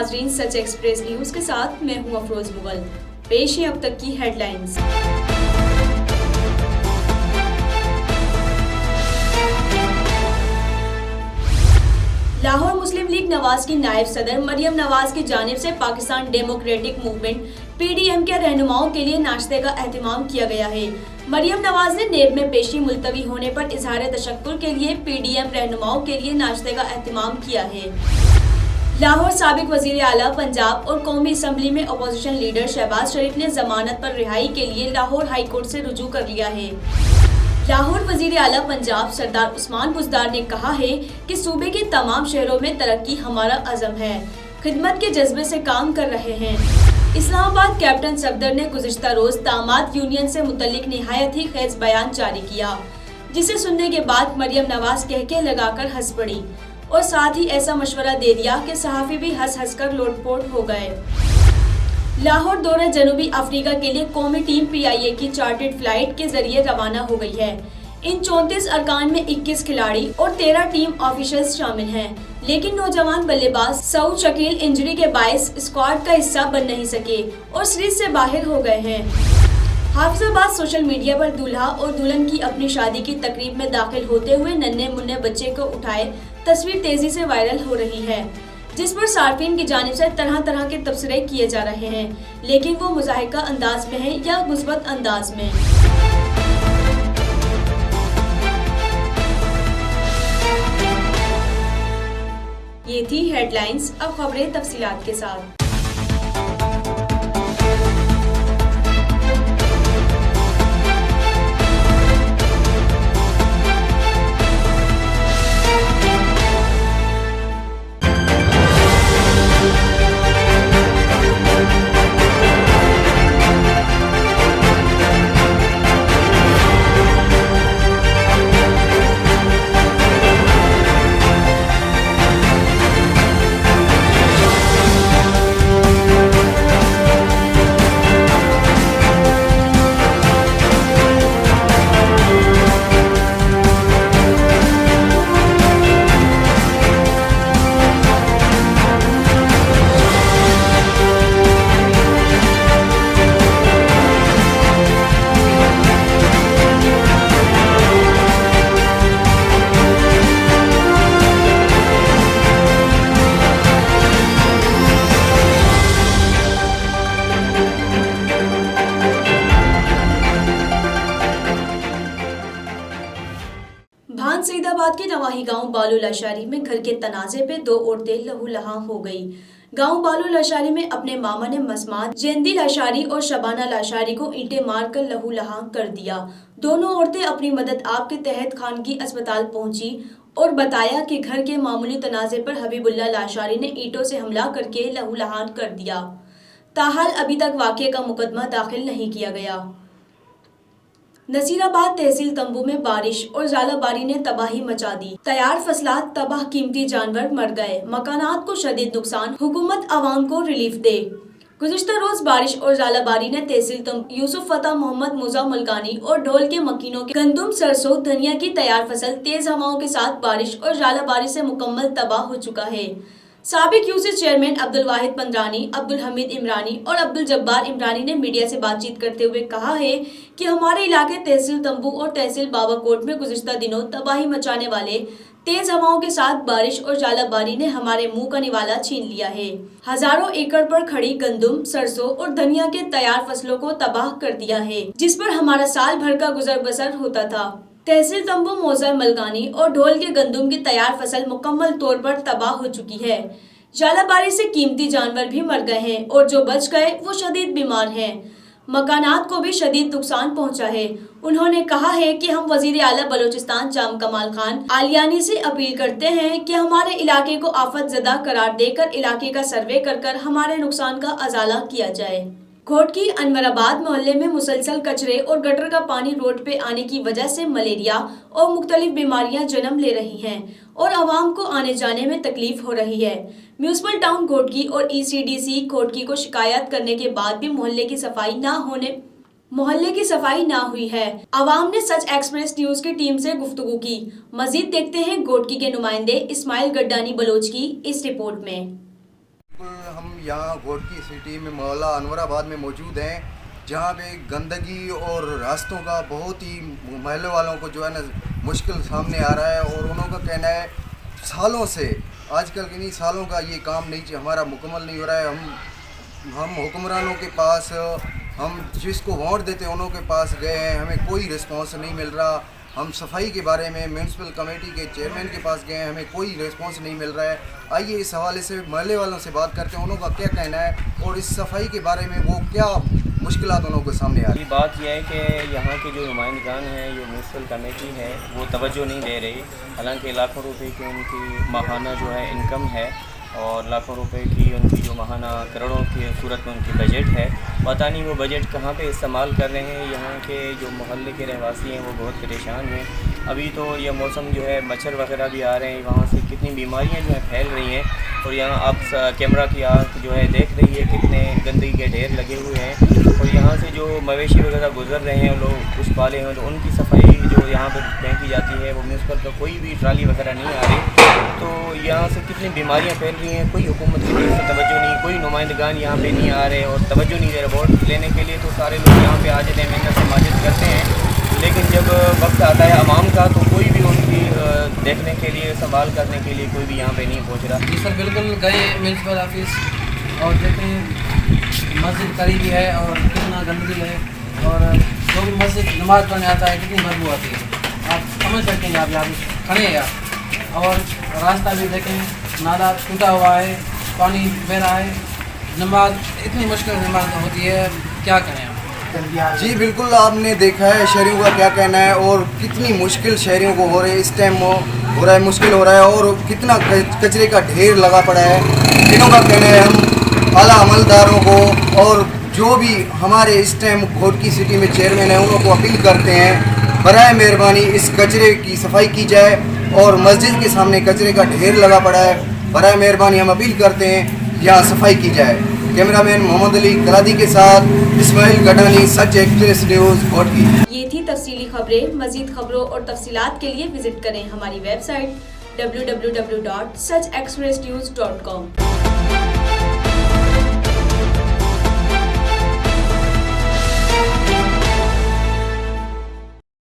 नाजरीन, सच express news के साथ मैं हूं अफरोज मुगल। पेश है अब तक की हेडलाइंस। लाहौर मुस्लिम लीग नवाज की नायब सदर मरियम नवाज की जानिब से पाकिस्तान डेमोक्रेटिक मूवमेंट PDM के रहनुमाओं के लिए नाश्ते का एहतमाम किया गया है। मरियम नवाज ने नेब में पेशी मुलतवी होने पर इजहार तशक्कुर के लिए PDM रहनुमाओं के लिए नाश्ते का एहतमाम किया है। लाहौर साबिक वजीर आला पंजाब और कौमी असम्बली में अपोजिशन लीडर शहबाज शरीफ ने जमानत पर रिहाई के लिए लाहौर हाई कोर्ट से रुजू कर लिया है। लाहौर वजीर आला पंजाब सरदार उस्मान बुज़दार ने कहा है कि सूबे के तमाम शहरों में तरक्की हमारा अज़म है, खिदमत के जज्बे से काम कर रहे हैं। इस्लामाबाद कैप्टन सफदर ने गुज़िश्ता रोज दामाद यूनियन से मुतल्लिक निहायत ही खेज बयान जारी किया, जिसे सुनने के बाद मरियम नवाज कहके लगाकर हंस पड़ी और साथ ही ऐसा मशवरा दे दिया कि सहाफ़ी भी हंस हंस कर लोटपोट हो गए। लाहौर दौरे जनूबी अफ्रीका के लिए कौमी टीम PIA की चार्टर्ड फ्लाइट के जरिए रवाना हो गई है। इन 34 अरकान में 21 खिलाड़ी और 13 टीम ऑफिशियल्स शामिल हैं, लेकिन नौजवान बल्लेबाज सऊद शकील इंजरी के बायस स्क्वाड का हिस्सा बन नहीं सके और सीरीज से बाहर हो गए हैं। हाफिजाबाद सोशल मीडिया पर दूल्हा और दुल्हन की अपनी शादी की तकरीब में दाखिल होते हुए नन्हे मुन्ने बच्चे को उठाए तस्वीर तेजी से वायरल हो रही है, जिस पर सार्फिन की जानिब से तरह तरह के तबसरे किए जा रहे हैं, लेकिन वो मुज़ाहिका अंदाज में है या मुस्बत अंदाज में। ये थी हेडलाइंस, अब खबरें तफसीलात के साथ। भान सईदाबाद के नवाही गांव बालू लाशारी में घर के तनाजे पे 2 औरतें लहूलुहान हो गई। गांव बालू लाशारी में अपने मामा ने मसमात जेंदी लाशारी और शबाना लाशारी को ईंटें मारकर लहूलुहान कर दिया। दोनों औरतें अपनी मदद आप के तहत खानगी अस्पताल पहुंची और बताया कि घर के मामूली तनाजे पर हबीबुल्ला लाशारी ने ईंटों से हमला करके लहूलुहान कर दिया। ताहाल अभी तक वाक़े का मुकदमा दाखिल नहीं किया गया। नसीराबाद तहसील तंबू में बारिश और ज़ालाबारी ने तबाही मचा दी। तैयार फसलात तबाह, कीमती जानवर मर गए, मकानात को शदीद नुकसान, हुकूमत आवाम को रिलीफ दे। गुज़िश्ता रोज बारिश और ज़ालाबारी ने तहसील तंबू, यूसुफ फता, मोहम्मद मुजा मुल्कानी और ढोल के मकीनों के गंदुम, सरसों, धनिया की तैयार फसल तेज हवाओं के साथ बारिश और ज़ालाबारी से मुकम्मल तबाह हो चुका है। साबिक यूसी चेयरमैन अब्दुल वाहिद पंद्रानी, अब्दुल हमीद इमरानी और अब्दुल जब्बार इमरानी ने मीडिया से बातचीत करते हुए कहा है कि हमारे इलाके तहसील तंबू और तहसील बाबाकोट में गुज़िश्ता दिनों तबाही मचाने वाले तेज हवाओं के साथ बारिश और ज़ालाबारी ने हमारे मुंह का निवाला छीन लिया है। हजारों एकड़ पर खड़ी गंदुम, सरसों और धनिया के तैयार फसलों को तबाह कर दिया है, जिस पर हमारा साल भर का गुजर बसर होता था। तहसील तंबू, मौजा, मलगानी और ढोल के गंदुम की तैयार फसल मुकम्मल तौर पर तबाह हो चुकी है। ज़ालाबारी से कीमती जानवर भी मर गए हैं और जो बच गए वो शदीद बीमार हैं। मकानात को भी शदीद नुकसान पहुंचा है। उन्होंने कहा है कि हम वजीर आला बलोचिस्तान जाम कमाल खान आलियानी से अपील करते हैं कि हमारे इलाके को आफत ज़दा करार देकर इलाके का सर्वे कर हमारे नुकसान का अजाला किया जाए। घोटकी अनवराबाद मोहल्ले में मुसलसल कचरे और गटर का पानी रोड पे आने की वजह से मलेरिया और मुख्तलिफ बीमारियां जन्म ले रही हैं और आवाम को आने जाने में तकलीफ हो रही है। म्यूनिसिपल टाउन घोटकी और ECDC घोटकी को शिकायत करने के बाद भी मोहल्ले की सफाई ना हुई है। आवाम ने सच एक्सप्रेस न्यूज की टीम से गुफ्तगू की। मजीद देखते हैं घोटकी के नुमाइंदे इस्माइल गड्डानी बलोच की इस रिपोर्ट में। यहाँ घोटकी सिटी में मोहल्ला अनवराबाद में मौजूद हैं, जहाँ पे गंदगी और रास्तों का बहुत ही महल्ले वालों को जो है ना मुश्किल सामने आ रहा है। और उन्हों का कहना है सालों से, आजकल के नहीं सालों का ये काम नहीं हमारा मुकम्मल नहीं हो रहा है। हम हुक्मरानों के पास, हम जिसको वोट देते हैं उन्हों के पास गए हैं, हमें कोई रिस्पॉन्स नहीं मिल रहा। हम सफाई के बारे में म्यूनसिपल कमेटी के चेयरमैन के पास गए हैं, हमें कोई रिस्पॉन्स नहीं मिल रहा है। आइए इस हवाले से महल्ले वालों से बात करते हैं, उन्हों का क्या कहना है और इस सफाई के बारे में वो क्या मुश्किलात उन्हों को सामने आ रही। बात यह है कि यहाँ के जो नुमाइंदगान हैं, जो म्यूनसिपल कमेटी है, वो तवज्जो नहीं दे रही। हालांकि लाखों रुपए की उनकी माहाना जो है इनकम है और लाखों रुपए की उनकी जो माहाना करोड़ों की सूरत में उनकी बजट है। पता नहीं वो बजट कहाँ पे इस्तेमाल कर रहे हैं। यहाँ के जो मोहल्ले के रहवासी हैं वो बहुत परेशान हैं। अभी तो ये मौसम जो है मच्छर वगैरह भी आ रहे हैं, वहाँ से कितनी बीमारियाँ जो हैं फैल रही हैं। और यहाँ आप कैमरा की आँख जो है देख रही है कितने गंदगी के ढेर लगे हुए हैं। और यहाँ से जो मवेशी वगैरह गुजर रहे हैं लोग कुछ पाले हैं, तो उनकी सफाई जो यहाँ पर फेंकी जाती है वो म्यूनसिपल का कोई भी ट्राली वगैरह नहीं आ रही। तो यहाँ से कितनी बीमारियाँ फैल रही हैं, कोई हुकूमत की तरफ से तवज्जो नहीं, कोई नुमाइंदगान यहाँ पे नहीं आ रहे और तवज्जो नहीं दे रहे। वोट लेने के लिए तो सारे लोग यहाँ पे आ जाते हैं, मेहनत से माजिद करते हैं, लेकिन जब वक्त आता है आवाम का तो कोई भी उनकी देखने के लिए, संभाल करने के लिए कोई भी यहाँ पे नहीं पहुँच रहा। जी सर, बिल्कुल गए म्यूनसिपल ऑफिस और देखें मस्जिद करीबी है और कितना गंदगी है, और जो भी मस्जिद नमाज़ पढ़ने आता है कितनी बदबू आती है। आप समझ सकते हैं, आप यहाँ खड़े हैं यहाँ, और रास्ता भी देखें नाला टूटा हुआ है, पानी बह रहा है, नमाज इतनी मुश्किल नमाज होती है, क्या करें आप। जी बिल्कुल, आपने देखा है शहरियों का क्या कहना है और कितनी मुश्किल शहरियों को हो रही है, इस टाइम हो रहा है, मुश्किल हो रहा है और कितना कचरे का ढेर लगा पड़ा है। तीनों का कहना है हम आला अमलदारों को और जो भी हमारे इस टाइम घोटकी सिटी में चेयरमैन है उनको अपील करते हैं, बराए मेहरबानी इस कचरे की सफाई की जाए। और मस्जिद के सामने कचरे का ढेर लगा पड़ा है, बराए मेहरबानी हम अपील करते हैं यहाँ सफाई की जाए। कैमरामैन मोहम्मद अली कलादी के साथ इस्माइल गडानी, सच एक्सप्रेस न्यूज़ घोटकी। ये थी तफसीली खबरें। मज़ीद खबरों और तफसीलात के लिए विजिट करें हमारी वेबसाइट www.suchexpressnews.com।